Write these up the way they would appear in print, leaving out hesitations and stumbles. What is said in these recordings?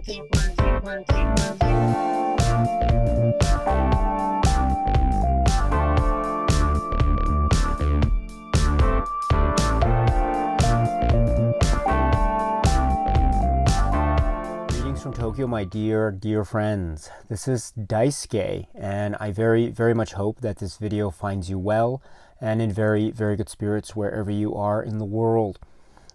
Greetings from Tokyo, my dear friends. This is Daisuke, and I very much hope that this video finds you well and in very good spirits wherever you are in the world.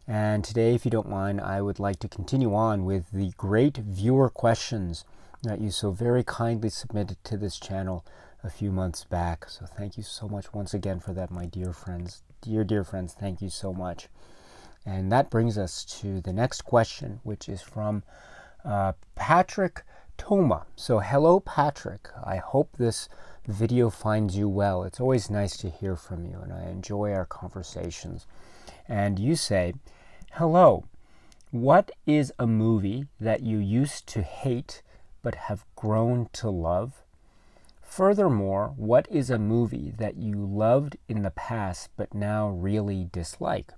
And today, if you don't mind, I would like to continue on with the great viewer questions that you so very kindly submitted to this channel a few months back. So thank you so much once again for that, my dear friends. Dear friends, thank you so much. And that brings us to the next question, which is from Patrick Touma. So hello, Patrick. I hope this video finds you well. It's always nice to hear from you, and I enjoy our conversations. And you say, hello, what is a movie that you used to hate but have grown to love? Furthermore, what is a movie that you loved in the past but now really dislike?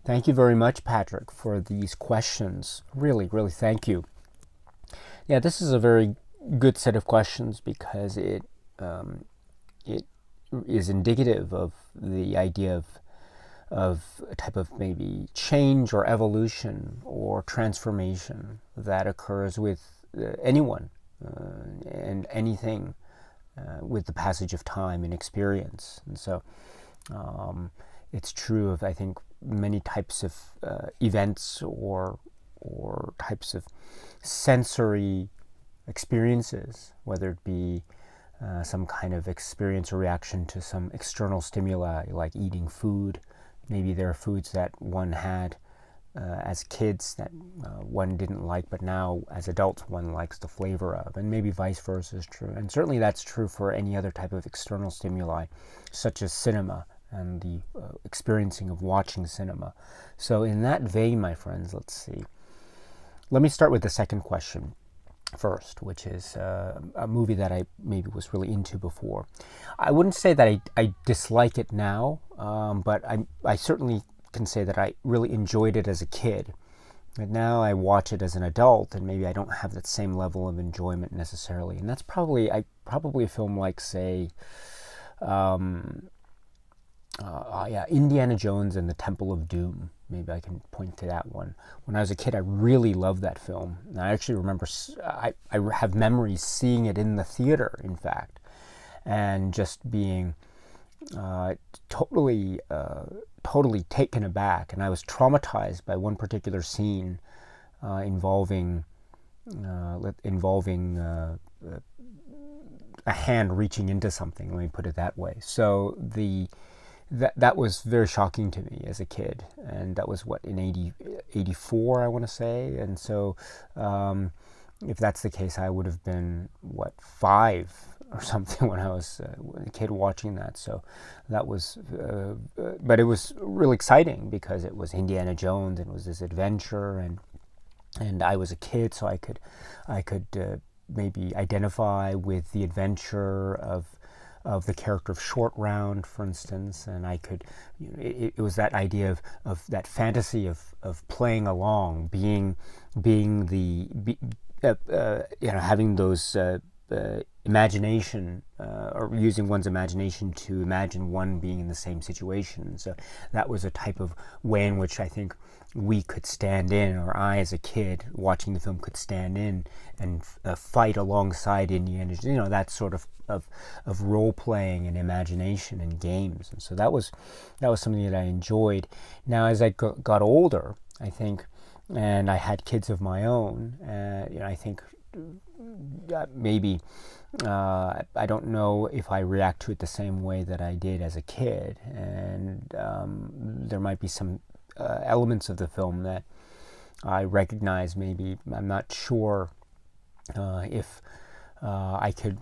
Thank you very much, Patrick, for these questions. Really thank you. Yeah, this is a very good set of questions because it is indicative of the idea of a type of maybe change or evolution or transformation that occurs with anyone and anything with the passage of time and experience. And so it's true of, I think, many types of events or types of sensory experiences, whether it be some kind of experience or reaction to some external stimuli like eating food. Maybe there are foods that one had as kids that one didn't like, but now as adults one likes the flavor of, and maybe vice versa is true. And certainly that's true for any other type of external stimuli, such as cinema and the experiencing of watching cinema. So in that vein, my friends, let's see. Let me start with the second question first, which is a movie that I maybe was really into before. I wouldn't say that I dislike it now, but I certainly can say that I really enjoyed it as a kid. But now I watch it as an adult, and maybe I don't have that same level of enjoyment necessarily. And that's probably a film like, say, Indiana Jones and the Temple of Doom. Maybe I can point to that one. When I was a kid, I really loved that film. And I actually remember, I have memories seeing it in the theater, in fact, and just being totally taken aback. And I was traumatized by one particular scene involving a hand reaching into something. Let me put it that way. So that was very shocking to me as a kid, and that was in 84, I want to say. And so if that's the case, I would have been 5 or something when I was a kid watching that. So that was but it was really exciting because it was Indiana Jones and it was this adventure, and I was a kid, so I could maybe identify with the adventure of the character of Short Round, for instance, and I could, it was that idea of that fantasy of playing along, having those imagination, or using one's imagination to imagine one being in the same situation. So that was a type of way in which I think we could stand in, or I as a kid watching the film could stand in and fight alongside Indiana, that sort of role playing and imagination and games. And so that was something that I enjoyed. Now as I got older, I think, and I had kids of my own, I think maybe I don't know if I react to it the same way that I did as a kid, and there might be some elements of the film that I recognize. Maybe I'm not sure if I could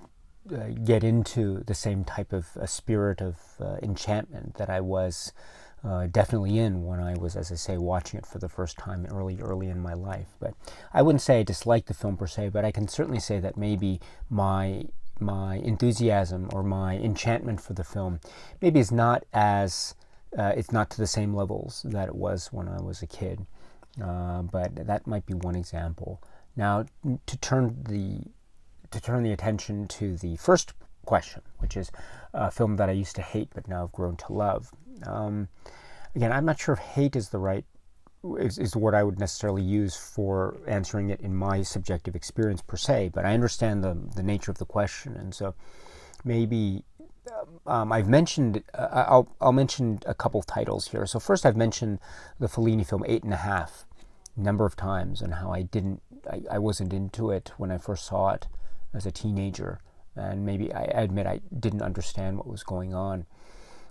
get into the same type of spirit of enchantment that I was definitely in when I was, as I say, watching it for the first time early in my life. But I wouldn't say I disliked the film per se, but I can certainly say that maybe my enthusiasm or my enchantment for the film maybe is not as it's not to the same levels that it was when I was a kid. But that might be one example. Now, to turn the attention to the first question, which is a film that I used to hate but now have grown to love. Again, I'm not sure if hate is the word I would necessarily use for answering it in my subjective experience per se, but I understand the nature of the question, and so maybe I've mentioned, I'll mention a couple of titles here. So first I've mentioned the Fellini film 8.5 a number of times, and how I wasn't into it when I first saw it as a teenager, and maybe I admit I didn't understand what was going on.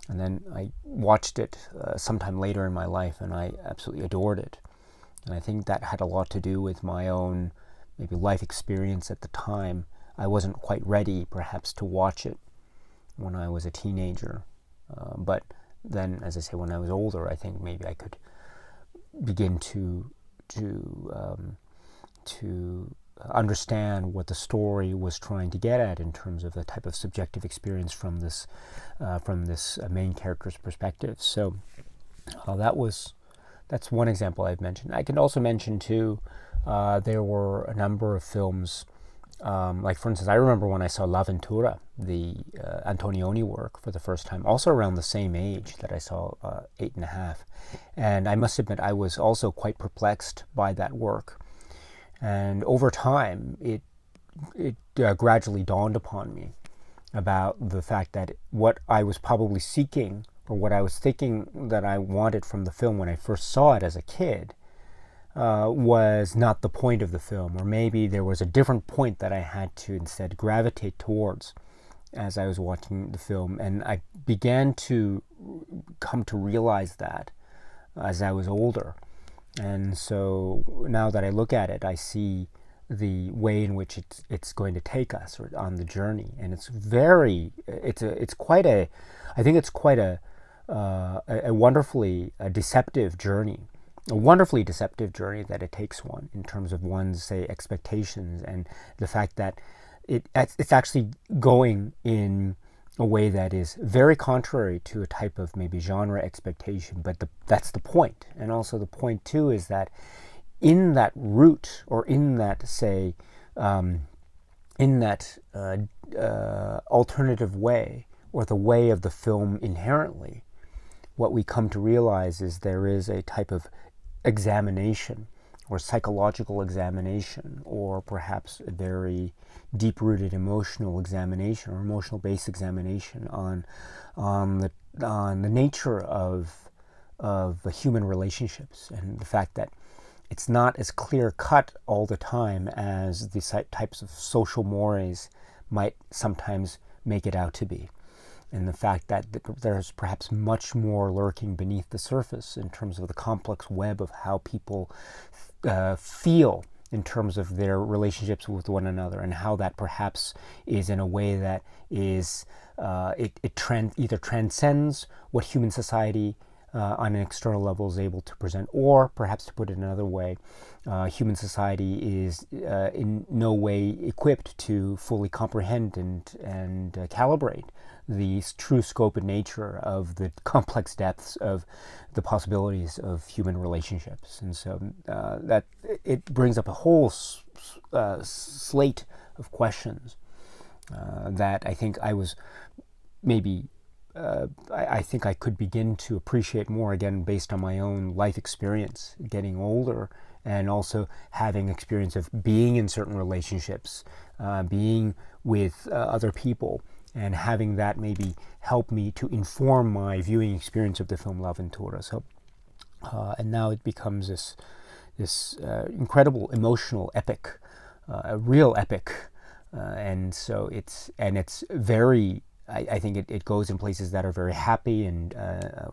And then I watched it sometime later in my life, and I absolutely adored it. And I think that had a lot to do with my own maybe life experience at the time. I wasn't quite ready, perhaps, to watch it when I was a teenager. But then, as I say, when I was older, I think maybe I could begin to understand what the story was trying to get at in terms of the type of subjective experience from this main character's perspective. So that's one example I've mentioned. I can also mention too, there were a number of films, like for instance, I remember when I saw L'Avventura, the Antonioni work, for the first time, also around the same age that I saw 8.5, and I must admit I was also quite perplexed by that work. And over time, it gradually dawned upon me about the fact that what I was probably seeking, or what I was thinking that I wanted from the film when I first saw it as a kid, was not the point of the film, or maybe there was a different point that I had to instead gravitate towards as I was watching the film. And I began to come to realize that as I was older. And so now that I look at it, I see the way in which it's going to take us on the journey, and I think it's quite a wonderfully deceptive journey, that it takes one in terms of one's, say, expectations, and the fact that it's actually going in a way that is very contrary to a type of maybe genre expectation, but that's the point. And also the point too is that in that route, or in that, say, alternative way, or the way of the film inherently, what we come to realize is there is a type of examination, or psychological examination, or perhaps a very deep-rooted emotional examination, or emotional-based examination on the nature of human relationships, and the fact that it's not as clear-cut all the time as the types of social mores might sometimes make it out to be. And the fact that there's perhaps much more lurking beneath the surface in terms of the complex web of how people feel in terms of their relationships with one another, and how that perhaps is in a way that is either transcends what human society on an external level is able to present, or perhaps, to put it another way, human society is in no way equipped to fully comprehend and calibrate the true scope and nature of the complex depths of the possibilities of human relationships. And so that it brings up a whole slate of questions that I think I was maybe I think I could begin to appreciate more, again, based on my own life experience, getting older, and also having experience of being in certain relationships, being with other people, and having that maybe help me to inform my viewing experience of the film L'Avventura. So, and now it becomes this incredible emotional epic, a real epic, and so it's very. I think it goes in places that are very happy and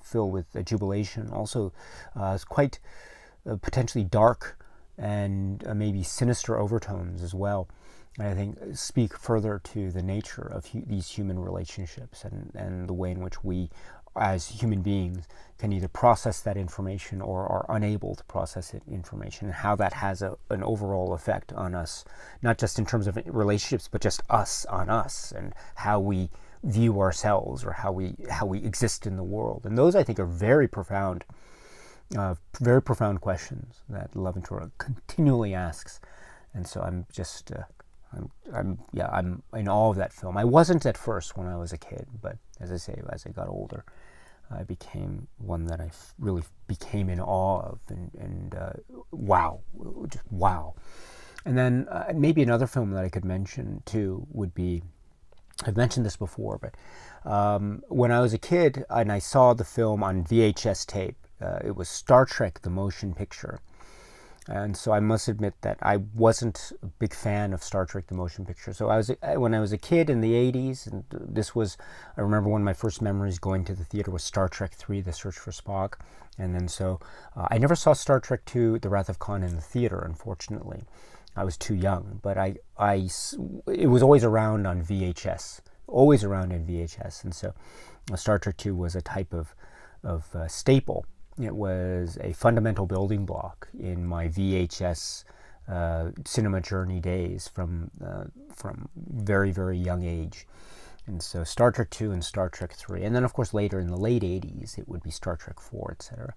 filled with jubilation. Also, it's quite potentially dark and maybe sinister overtones as well. And I think speak further to the nature of these human relationships, and the way in which we, as human beings, can either process that information or are unable to process information, and how that has an overall effect on us, not just in terms of relationships, but just us on us, and how we view ourselves, or how we exist in the world. And those, I think, are very profound very profound questions that Leventura continually asks, and so I'm just I'm in awe of that film. I wasn't at first when I was a kid, but as I say, as I got older, I became one that I really became in awe of, and wow, just wow. And then maybe another film that I could mention too would be, I've mentioned this before, but when I was a kid and I saw the film on VHS tape, it was Star Trek: The Motion Picture. And so I must admit that I wasn't a big fan of Star Trek: The Motion Picture. So when I was a kid in the 80s, and I remember one of my first memories going to the theater was Star Trek 3, The Search for Spock. And then I never saw Star Trek 2, The Wrath of Khan in the theater, unfortunately. I was too young, but it was always around on VHS, always around in VHS. And so Star Trek 2 was a type of staple. It was a fundamental building block in my VHS cinema journey days from very, very young age. And so Star Trek 2 and Star Trek 3. And then, of course, later in the late 80s, it would be Star Trek 4, etc.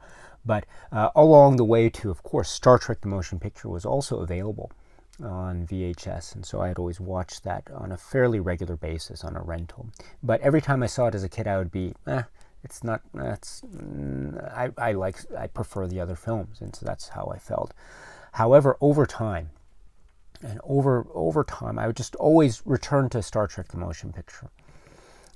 But along the way to, of course, Star Trek: The Motion Picture was also available on VHS. And so I had always watched that on a fairly regular basis on a rental. But every time I saw it as a kid, I would be, it's not. I prefer the other films, and so that's how I felt. However, over time, I would just always return to Star Trek: The Motion Picture.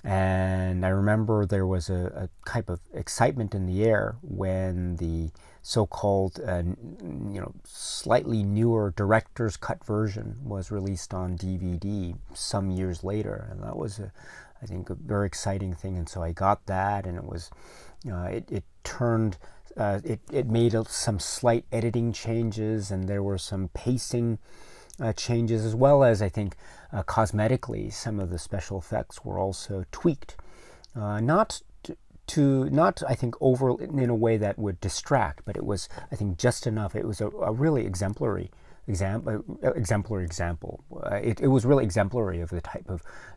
And I remember there was a type of excitement in the air when the so-called, slightly newer director's cut version was released on DVD some years later, and that was I think a very exciting thing. And so I got that, and it was, it made some slight editing changes, and there were some pacing changes, as well as I think cosmetically some of the special effects were also tweaked, not I think over in a way that would distract, but it was, I think, just enough. It was a really exemplary example. It was really exemplary of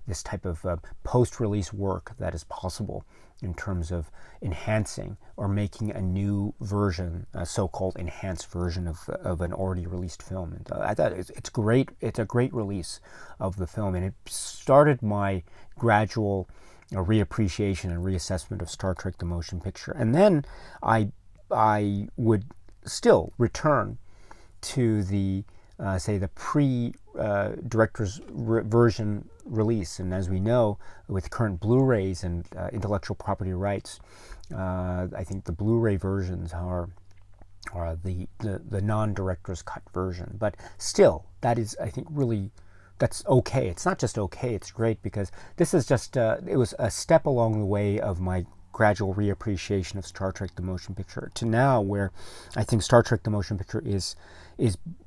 this type of post-release work that is possible in terms of enhancing or making a new version, a so-called enhanced version of an already released film. And I thought it's great. It's a great release of the film, and it started my gradual reappreciation and reassessment of Star Trek: The Motion Picture. And then I would still return to the the pre-director's version release. And as we know, with current Blu-rays and intellectual property rights, I think the Blu-ray versions are the non-director's cut version. But still, that is, I think, really, that's okay. It's not just okay, it's great, because this is just, it was a step along the way of my gradual reappreciation of Star Trek: The Motion Picture to now, where I think Star Trek: The Motion Picture is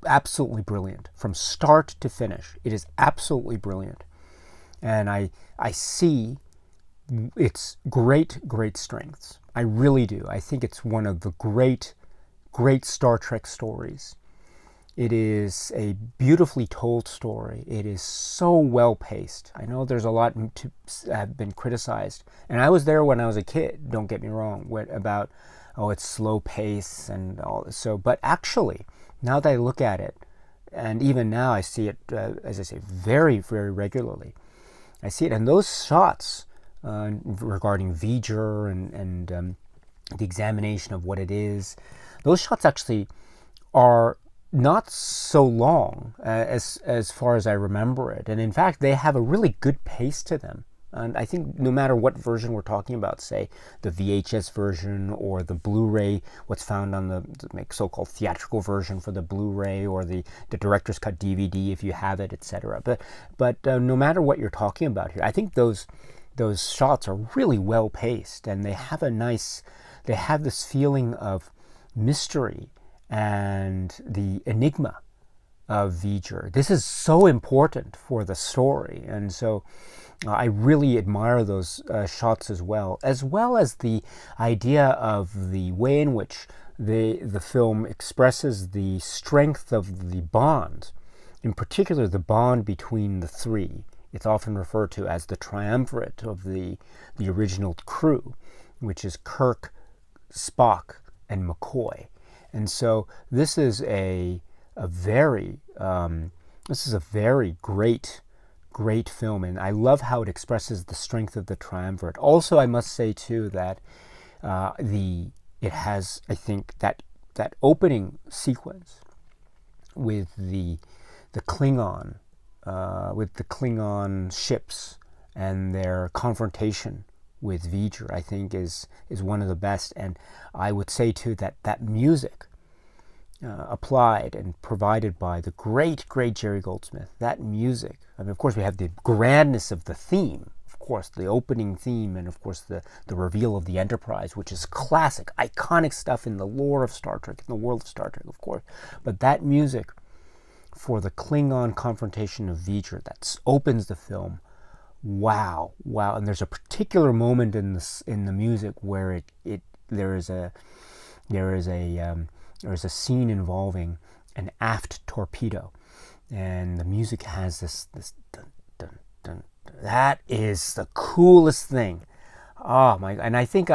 absolutely brilliant from start to finish. It is absolutely brilliant, and I see its great strengths. I really do. I think it's one of the great Star Trek stories. It is a beautifully told story. It is so well paced. I know there's a lot to have been criticized, and I was there when I was a kid. Don't get me wrong, about it's slow pace and all this. So, but actually, now that I look at it, and even now I see it, as I say, very regularly. I see it, and those shots regarding V'ger and the examination of what it is, those shots actually are not so long as far as I remember it. And in fact, they have a really good pace to them. And I think no matter what version we're talking about, say the VHS version or the Blu-ray, what's found on the so-called theatrical version for the Blu-ray, or the director's cut DVD if you have it, etc. But no matter what you're talking about here, I think those shots are really well paced, and they have this feeling of mystery and the enigma of V'ger. This is so important for the story, and so I really admire those shots as well as the idea of the way in which the film expresses the strength of the bond, in particular the bond between the three. It's often referred to as the triumvirate of the original crew, which is Kirk, Spock, and McCoy. And so this is a very great film, and I love how it expresses the strength of the triumvirate. Also, I must say too that it has, I think, that opening sequence with the Klingon ships and their confrontation with V'ger, I think is one of the best. And I would say too that music applied and provided by the great Jerry Goldsmith, that music, I mean, of course we have the grandness of the theme, of course the opening theme, and of course the reveal of the Enterprise, which is classic, iconic stuff in the lore of Star Trek, in the world of Star Trek, of course. But that music for the Klingon confrontation of V'ger that opens the film, wow. And there's a particular moment in the music where there is a scene involving an aft torpedo, and the music has this dun, dun, dun. That is the coolest thing. Oh my! And I think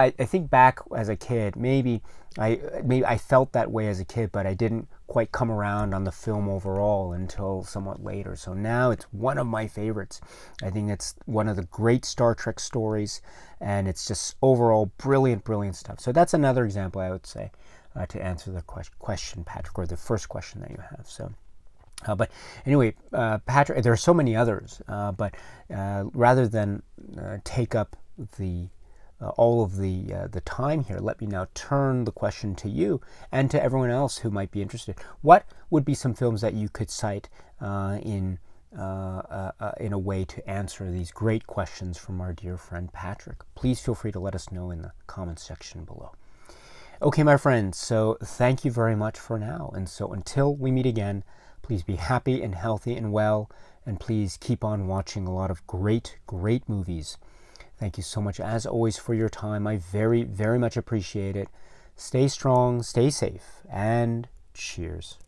back as a kid, maybe I felt that way as a kid, but I didn't quite come around on the film overall until somewhat later. So now it's one of my favorites. I think it's one of the great Star Trek stories, and it's just overall brilliant stuff. So that's another example, I would say, to answer the question, Patrick, or the first question that you have. So. But anyway, Patrick, there are so many others, but rather than take up all of the time here, let me now turn the question to you and to everyone else who might be interested. What would be some films that you could cite in a way to answer these great questions from our dear friend Patrick? Please feel free to let us know in the comments section below. Okay, my friends, so thank you very much for now. And so until we meet again, please be happy and healthy and well, and please keep on watching a lot of great movies. Thank you so much, as always, for your time. I very much appreciate it. Stay strong, stay safe, and cheers.